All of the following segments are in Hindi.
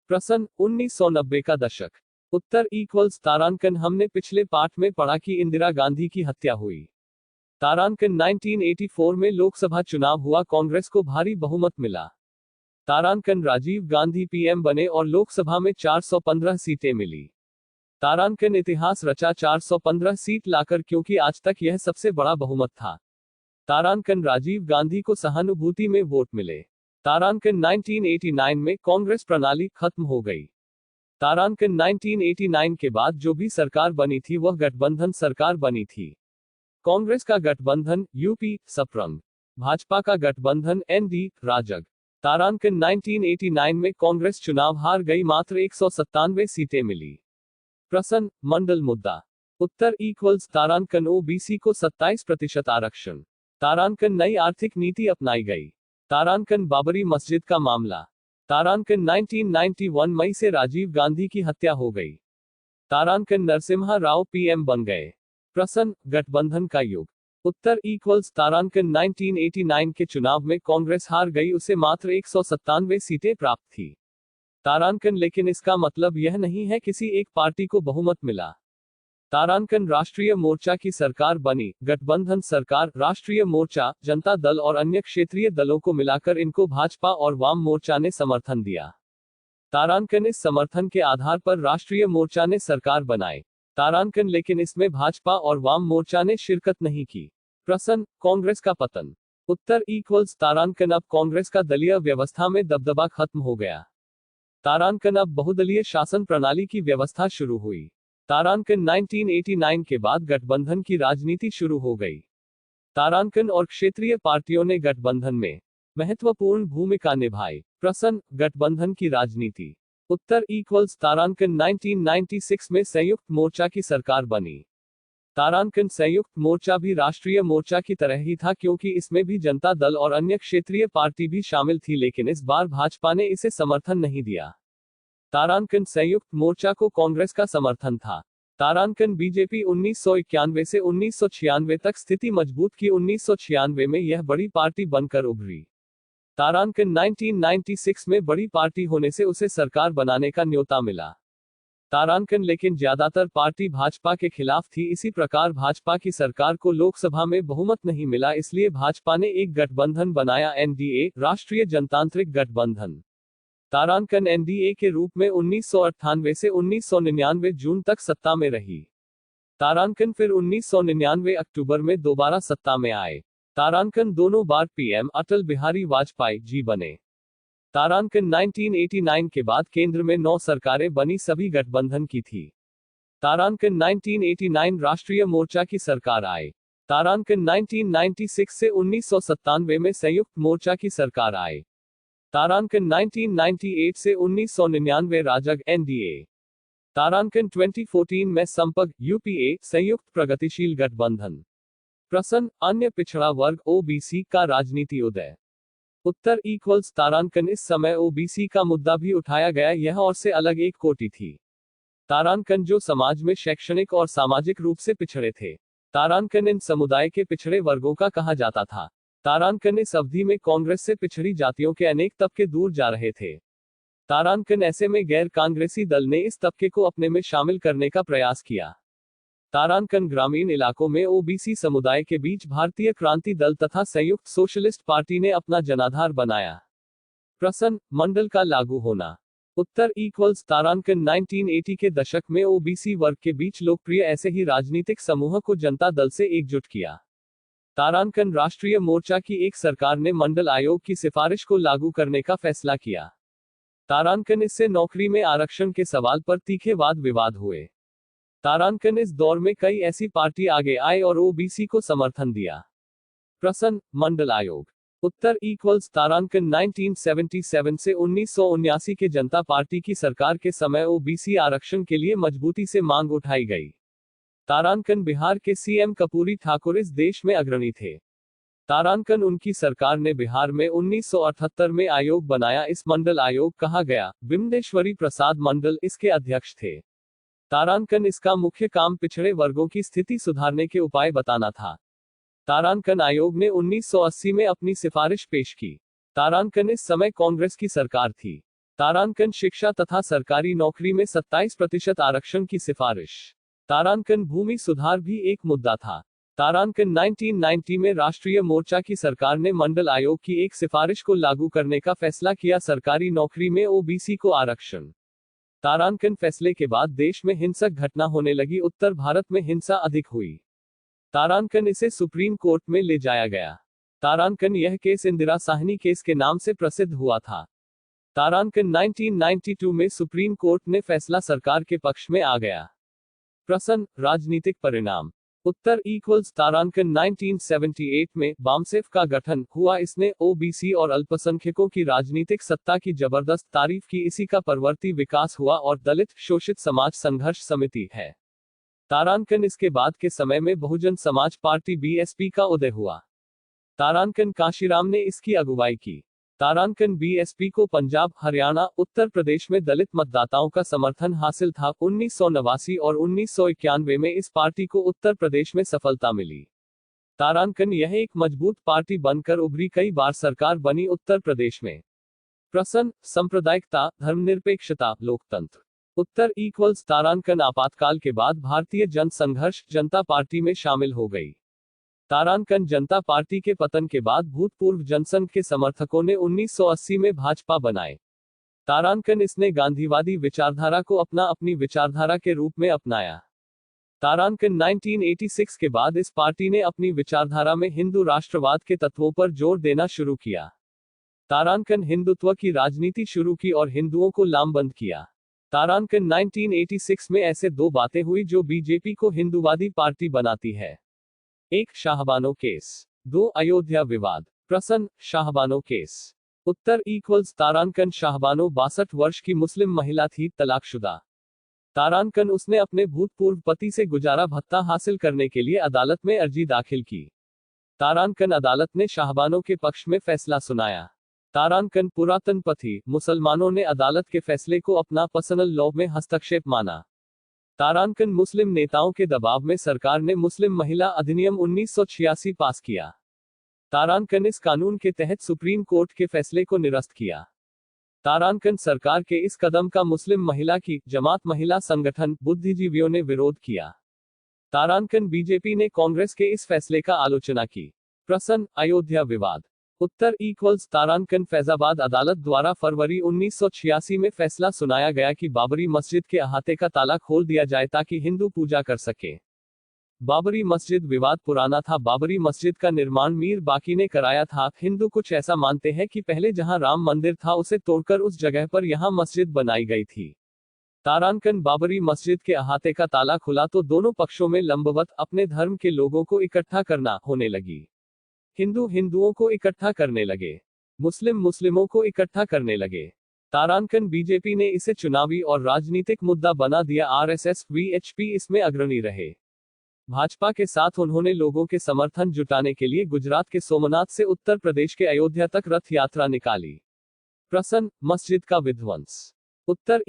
प्रश्न 1990 का दशक। उत्तर इक्वल्स तारांकन। हमने पिछले पाठ में पढ़ा कि इंदिरा गांधी की हत्या हुई। तारांकन 1984 में लोकसभा चुनाव हुआ, कांग्रेस को भारी बहुमत मिला। तारांकन राजीव गांधी पीएम बने और लोकसभा में 415 सीटें मिली। तारांकन इतिहास रचा 415 सीट लाकर, क्योंकि आज तक यह सबसे बड़ा बहुमत था। तारांकन राजीव गांधी को सहानुभूति में वोट मिले। तारांकन 1989 में कांग्रेस प्रणाली खत्म हो गई। तारांकन 1989 के बाद जो भी सरकार बनी थी वह गठबंधन सरकार बनी थी। कांग्रेस का गठबंधन यूपी सप्रंग, भाजपा का गठबंधन एनडी राजग। तारांकन 1989 में कांग्रेस चुनाव हार गई, मात्र 197 सीटें मिली। प्रश्न मंडल मुद्दा। उत्तर इक्वल्स तारांकन ओबीसी को 27% आरक्षण। तारांकन नई आर्थिक नीति अपनाई गई। तारांकन बाबरी मस्जिद का मामला। तारांकन 1991 मई से राजीव गांधी की हत्या हो गई। तारांकन नरसिम्हा राव पीएम बन गए। प्रश्न गठबंधन का युग। उत्तर इक्वल्स तारांकन 1989 के चुनाव में कांग्रेस हार गई, उसे मात्र 197 सीटें प्राप्त थी। तारांकन, लेकिन इसका मतलब यह नहीं है किसी एक पार्टी को बहुमत मिला। तारांकन राष्ट्रीय मोर्चा की सरकार बनी। गठबंधन सरकार, राष्ट्रीय मोर्चा, जनता दल और अन्य क्षेत्रीय दलों को मिलाकर इनको भाजपा और वाम मोर्चा ने समर्थन दिया। तारांकन इस समर्थन के आधार पर राष्ट्रीय मोर्चा ने सरकार बनाई। तारांकन, लेकिन इसमें भाजपा और वाम मोर्चा ने शिरकत नहीं की। प्रश्न कांग्रेस का पतन। उत्तर इक्वल्स तारांकन। अब कांग्रेस का दलीय व्यवस्था में दबदबा खत्म हो गया। तारांकन अब बहुदलीय शासन प्रणाली की व्यवस्था शुरू हुई। तारांकन 1989 के बाद गठबंधन की राजनीति शुरू हो गई। तारांकन और क्षेत्रीय पार्टियों ने गठबंधन में महत्वपूर्ण भूमिका निभाई। प्रश्न गठबंधन की राजनीति। उत्तर इक्वल्स तारांकन 1996 में संयुक्त मोर्चा की सरकार बनी। तारांकन संयुक्त मोर्चा भी राष्ट्रीय मोर्चा की तरह ही था, क्योंकि इसमें भी जनता दल और अन्य क्षेत्रीय पार्टी भी शामिल थी, लेकिन इस बार भाजपा ने इसे समर्थन नहीं दिया। तारांकन संयुक्त मोर्चा को कांग्रेस का समर्थन था। तारांकन बीजेपी 1991 से 1996 तक स्थिति मजबूत की। 1996 में यह बड़ी पार्टी बनकर उभरी। तारांकन 1996 में बड़ी पार्टी होने से उसे सरकार बनाने का न्योता मिला। तारांकन, लेकिन ज्यादातर पार्टी भाजपा के खिलाफ थी। इसी प्रकार भाजपा की सरकार को लोकसभा में बहुमत नहीं मिला, इसलिए भाजपा ने एक गठबंधन बनाया, एनडीए, राष्ट्रीय जनतांत्रिक गठबंधन। तारांकन एनडीए के रूप में 1998 से 1999 जून तक सत्ता में रही। तारांकन फिर 1999 अक्टूबर में दोबारा सत्ता में आए। तारांकन दोनों बार पीएम अटल बिहारी वाजपेयी जी बने। तारांकन 1989 के बाद केंद्र में 9 सरकारें बनी, सभी गठबंधन की थी। तारांकन 1989 राष्ट्रीय मोर्चा की सरकार आए। तारांकन 1996 से 1997 में संयुक्त मोर्चा की सरकार आए। तारांकन 1998 से 1999 राजग एनडीए। तारांकन 2014 में संपग यूपीए, संयुक्त प्रगतिशील गठबंधन। प्रश्न अन्य पिछड़ा वर्ग ओबीसी का राजनीति उदय। उत्तर इक्वल्स तारांकन। इस समय ओबीसी का मुद्दा भी उठाया गया, यह और से अलग एक कोटि थी। तारांकन जो समाज में शैक्षणिक और सामाजिक रूप से पिछड़े थे। तारांकन इन समुदाय के पिछड़े वर्गों का कहा जाता था। तारांकन इस अवधि में कांग्रेस से पिछड़ी जातियों के अनेक तबके दूर जा रहे थे। तारांकन ऐसे में गैर कांग्रेसी दल ने इस तबके को अपने में शामिल करने का प्रयास किया। तारांकन ग्रामीण इलाकों में ओबीसी समुदाय के बीच भारतीय क्रांति दल तथा संयुक्त सोशलिस्ट पार्टी ने अपना जनाधार बनाया। प्रश्न मंडल का लागू होना। उत्तर इक्वल्स तारांकन 1980 के दशक में ओबीसी वर्ग के बीच लोकप्रिय ऐसे ही राजनीतिक समूह को जनता दल से एकजुट किया। तारांकन राष्ट्रीय मोर्चा की एक सरकार ने मंडल आयोग की सिफारिश को लागू करने का फैसला किया। तारांकन इससे नौकरी में आरक्षण के सवाल पर तीखे वाद विवाद हुए। तारांकन इस दौर में कई ऐसी पार्टी आगे आए और ओबीसी को समर्थन दिया। प्रश्न मंडल आयोग। उत्तर इक्वल्स तारांकन 1977 से 1979 के जनता पार्टी की सरकार के समय ओबीसी आरक्षण के लिए मजबूती से मांग उठाई गई। तारांकन बिहार के सीएम कर्पूरी ठाकुर इस देश में अग्रणी थे। तारांकन उनकी सरकार ने बिहार में 1978 में आयोग बनाया। इस मंडल आयोग कहा गया। बिम्देश्वरी प्रसाद मंडल इसके अध्यक्ष थे। तारांकन इसका मुख्य काम पिछड़े वर्गों की स्थिति सुधारने के उपाय बताना था। तारांकन आयोग ने 1980 में अपनी सिफारिश पेश की। तारांकन इस समय कांग्रेस की सरकार थी। तारांकन शिक्षा तथा सरकारी नौकरी में 27% आरक्षण की सिफारिश। तारांकन भूमि सुधार भी एक मुद्दा था। तारांकन 1990 में राष्ट्रीय मोर्चा की सरकार ने मंडल आयोग की एक सिफारिश को लागू करने का फैसला किया, सरकारी नौकरी में ओबीसी को आरक्षण। तारांकन फैसले के बाद देश में हिंसक घटना होने लगी, उत्तर भारत में हिंसा अधिक हुई। तारांकन इसे सुप्रीम कोर्ट में ले जाया गया। तारांकन यह केस इंदिरा साहनी केस के नाम से प्रसिद्ध हुआ था। तारांकन 1992 में सुप्रीम कोर्ट ने फैसला सरकार के पक्ष में आ गया। प्रश्न, राजनीतिक परिणाम। उत्तर तारांकन 1978 में बामसेफ का गठन हुआ, इसने ओबीसी और अल्पसंख्यकों की राजनीतिक सत्ता की जबरदस्त तारीफ की, इसी का परवर्ती विकास हुआ और दलित शोषित समाज संघर्ष समिति है। तारांकन इसके बाद के समय में बहुजन समाज पार्टी बीएसपी का उदय हुआ। तारांकन काशीराम ने इसकी अगुवाई की। तारांकन बीएसपी को पंजाब, हरियाणा, उत्तर प्रदेश में दलित मतदाताओं का समर्थन हासिल था। 1989 और 1991 में इस पार्टी को उत्तर प्रदेश में सफलता मिली। तारांकन यह एक मजबूत पार्टी बनकर उभरी, कई बार सरकार बनी उत्तर प्रदेश में। प्रश्न, सांप्रदायिकता, धर्मनिरपेक्षता, लोकतंत्र। उत्तर तारांकन आपातकाल के बाद भारतीय जन संघर्ष जनता पार्टी में शामिल हो गई। तारांकन जनता पार्टी के पतन के बाद भूतपूर्व जनसंघ के समर्थकों ने 1980 में भाजपा बनाए। तारांकन इसने गांधीवादी विचारधारा को अपनी विचारधारा के रूप में अपनाया। तारांकन 1986 के बाद इस पार्टी ने अपनी विचारधारा में हिंदू राष्ट्रवाद के तत्वों पर जोर देना शुरू किया। तारांकन हिंदुत्व की राजनीति शुरू की और हिंदुओं को लामबंद किया। तारांकन 1986 में ऐसे दो बातें हुई जो बीजेपी को हिंदूवादी पार्टी बनाती है। 1. शाहबानो केस। 2. अयोध्या विवाद। प्रश्न, शाहबानो केस। उत्तर तारांकन शाहबानो 62 वर्ष की मुस्लिम महिला थी, तलाकशुदा। तारांकन उसने अपने भूतपूर्व पति से गुजारा भत्ता हासिल करने के लिए अदालत में अर्जी दाखिल की। तारांकन अदालत ने शाहबानो के पक्ष में फैसला सुनाया। तारांकन पुरातनपंथी मुसलमानों ने अदालत के फैसले को अपना पर्सनल लॉ में हस्तक्षेप माना। तारांकन मुस्लिम नेताओं के दबाव में सरकार ने मुस्लिम महिला अधिनियम 1986 पास किया। तारांकन इस कानून के तहत सुप्रीम कोर्ट के फैसले को निरस्त किया। तारांकन सरकार के इस कदम का मुस्लिम महिला की जमात महिला संगठन बुद्धिजीवियों ने विरोध किया। तारांकन बीजेपी ने कांग्रेस के इस फैसले का आलोचना की। प्रश्न, अयोध्या विवाद। उत्तर तारांकन फैजाबाद अदालत द्वारा फरवरी 1986 में फैसला सुनाया गया कि बाबरी मस्जिद के अहाते का ताला खोल दिया जाए ताकि हिंदू पूजा कर सके। बाबरी मस्जिद विवाद पुराना था। बाबरी मस्जिद का निर्माण मीर बाकी ने कराया था। हिंदू कुछ ऐसा मानते हैं कि पहले जहां राम मंदिर था उसे तोड़कर उस जगह पर यहां मस्जिद बनाई गई थी। तारांकन बाबरी मस्जिद के अहाते का ताला खुला तो दोनों पक्षों में लंबवत अपने धर्म के लोगों को इकट्ठा करना होने लगी। हिंदू हिंदुओं को इकट्ठा करने लगे, मुस्लिम मुस्लिमों को इकट्ठा करने लगे। तारांकन बीजेपी ने इसे चुनावी और राजनीतिक मुद्दा बना दिया। आरएसएस, वीएचपी इसमें अग्रणी रहे। भाजपा के साथ उन्होंने लोगों के समर्थन जुटाने के लिए गुजरात के सोमनाथ से उत्तर प्रदेश के अयोध्या तक रथ यात्रा निकाली। प्रश्न, मस्जिद का विध्वंस। उत्तर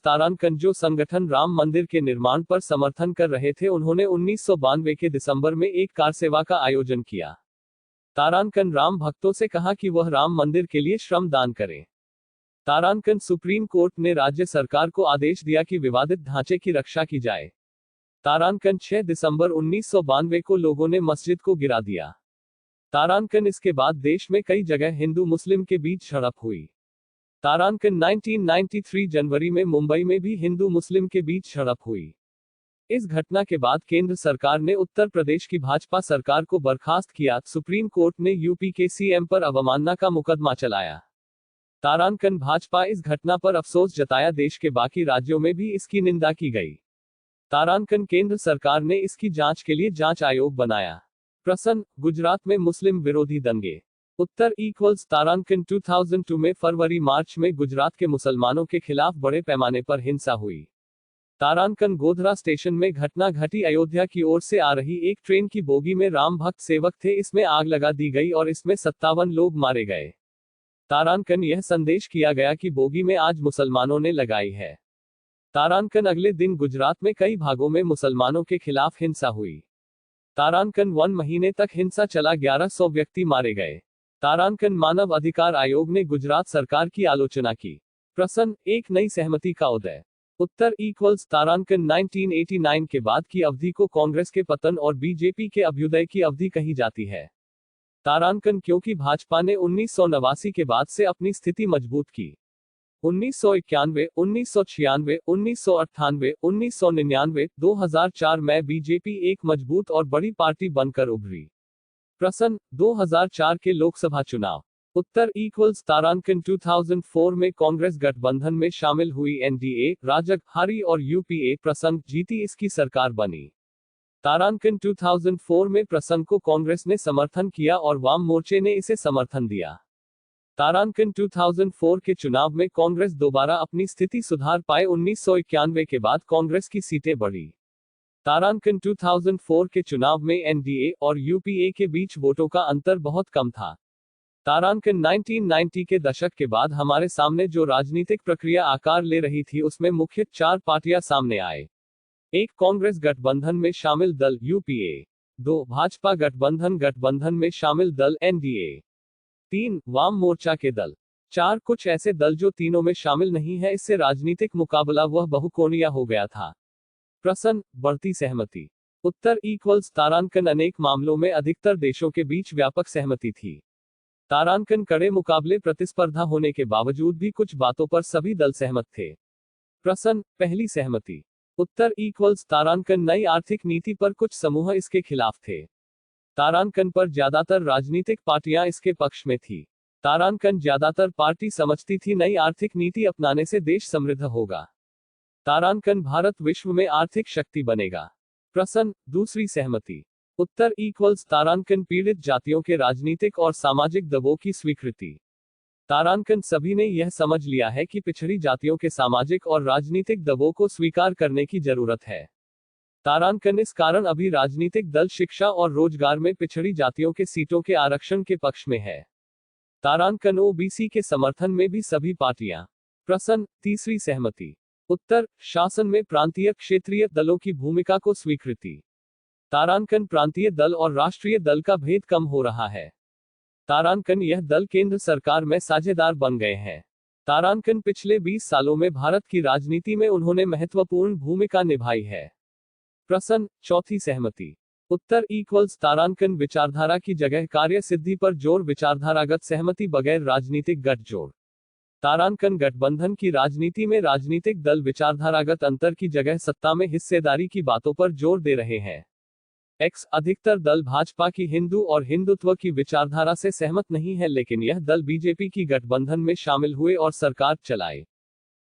तारांकन जो संगठन राम मंदिर के निर्माण पर समर्थन कर रहे थे, उन्होंने 1992 के दिसंबर में एक कार सेवा का आयोजन किया। तारांकन राम भक्तों से कहा कि वह राम मंदिर के लिए श्रम दान करें। तारांकन सुप्रीम कोर्ट ने राज्य सरकार को आदेश दिया कि विवादित ढांचे की रक्षा की जाए। तारांकन 6 दिसंबर 1992 को लोगों ने मस्जिद को गिरा दिया। तारांकन इसके बाद देश में कई जगह हिंदू मुस्लिम के बीच झड़प हुई। तारांकन 1993 जनवरी में मुंबई में भी हिंदू मुस्लिम के बीच झड़प हुई। इस घटना के बाद केंद्र सरकार ने उत्तर प्रदेश की भाजपा सरकार को बर्खास्त किया। सुप्रीम कोर्ट ने यूपी के सीएम पर अवमानना का मुकदमा चलाया। तारांकन भाजपा इस घटना पर अफसोस जताया। देश के बाकी राज्यों में भी इसकी निंदा की गई। तारांकन केंद्र सरकार ने इसकी जांच के लिए जांच आयोग बनाया। प्रश्न, गुजरात में मुस्लिम विरोधी दंगे। उत्तर तारांकन 2002 में फरवरी मार्च में गुजरात के मुसलमानों के खिलाफ बड़े पैमाने पर हिंसा हुई। तारांकन गोधरा स्टेशन में घटना घटी। अयोध्या की ओर से आ रही एक ट्रेन की बोगी में राम भक्त सेवक थे, इसमें आग लगा दी गई और इसमें 57 लोग मारे गए। तारांकन यह संदेश किया गया कि बोगी में आज मुसलमानों ने लगाई है। तारांकन अगले दिन गुजरात में कई भागों में मुसलमानों के खिलाफ हिंसा हुई। तारांकन 1 महीने तक हिंसा चला, 1100 व्यक्ति मारे गए। तारांकन मानव अधिकार आयोग ने गुजरात सरकार की आलोचना की। प्रश्न, एक नई सहमति का उदय। उत्तर इक्वल्स तारांकन 1989 के बाद की अवधि को कांग्रेस के पतन और बीजेपी के अभ्युदय की अवधि कही जाती है। तारांकन क्योंकि भाजपा ने 1989 के बाद से अपनी स्थिति मजबूत की। 1991, 1996, 1998, 1999, 2004 में बीजेपी एक मजबूत और बड़ी पार्टी बनकर उभरी। प्रश्न, 2004 के लोकसभा चुनाव। उत्तर इक्वल्स तारांकन 2004 में कांग्रेस गठबंधन में शामिल हुई एनडीए, राजग, हारी और यूपीए प्रसंग जीती, इसकी सरकार बनी। तारांकन 2004 में प्रसंग को कांग्रेस ने समर्थन किया और वाम मोर्चे ने इसे समर्थन दिया। तारांकन 2004 के चुनाव में कांग्रेस दोबारा अपनी स्थिति सुधार पाए। 1991 के बाद कांग्रेस की सीटें बढ़ी। तारांकन 2004 के चुनाव में एनडीए और यूपीए के बीच वोटों का अंतर बहुत कम था। तारांकन 1990 के दशक के बाद हमारे सामने जो राजनीतिक प्रक्रिया आकार ले रही थी उसमें मुख्य 4 पार्टियां सामने आए। 1 कांग्रेस गठबंधन में शामिल दल यूपीए, 2 भाजपा गठबंधन में शामिल दल एनडीए, 3 वाम मोर्चा के दल, 4 कुछ ऐसे दल जो तीनों में शामिल नहीं है। इससे राजनीतिक मुकाबला वह बहुकोणीय हो गया था। प्रश्न, बढ़ती सहमति। उत्तर इक्वल्स तारांकन अनेक मामलों में अधिकतर देशों के बीच व्यापक सहमति थी। तारांकन कड़े मुकाबले प्रतिस्पर्धा होने के बावजूद भी कुछ बातों पर सभी दल सहमत थे। प्रश्न, पहली सहमति। उत्तर इक्वल्स तारांकन नई आर्थिक नीति पर कुछ समूह इसके खिलाफ थे। तारांकन पर ज्यादातर राजनीतिक पार्टियां इसके पक्ष में थी। तारांकन ज्यादातर पार्टी समझती थी नई आर्थिक नीति अपनाने से देश समृद्ध होगा। तारांकन भारत विश्व में आर्थिक शक्ति बनेगा। प्रश्न, दूसरी सहमति। उत्तर इक्वल्स तारांकन पीड़ित जातियों के राजनीतिक और सामाजिक दबाव की स्वीकृति। तारांकन सभी ने यह समझ लिया है कि पिछड़ी जातियों के सामाजिक और राजनीतिक दबाव को स्वीकार करने की जरूरत है। तारांकन इस कारण अभी राजनीतिक दल शिक्षा और रोजगार में पिछड़ी जातियों के सीटों के आरक्षण के पक्ष में है। तारांकन ओबीसी के समर्थन में भी सभी पार्टियां। प्रश्न, तीसरी सहमति। उत्तर, शासन में प्रांतीय क्षेत्रीय दलों की भूमिका को स्वीकृति। तारांकन प्रांतीय दल और राष्ट्रीय दल का भेद कम हो रहा है। तारांकन यह दल केंद्र सरकार में साझेदार बन गए हैं। तारांकन पिछले 20 सालों में भारत की राजनीति में उन्होंने महत्वपूर्ण भूमिका निभाई है। प्रश्न, चौथी सहमति। उत्तर इक्वल्स तारांकन विचारधारा की जगह कार्य सिद्धि पर जोर, विचारधारागत सहमति बगैर राजनीतिक गठजोड़। तारांकन गठबंधन की राजनीति में राजनीतिक दल विचारधारागत अंतर की जगह सत्ता में हिस्सेदारी की बातों पर जोर दे रहे हैं। अधिकतर दल भाजपा की हिंदू और हिंदुत्व की विचारधारा से सहमत नहीं है, लेकिन यह दल बीजेपी की गठबंधन में शामिल हुए और सरकार चलाए।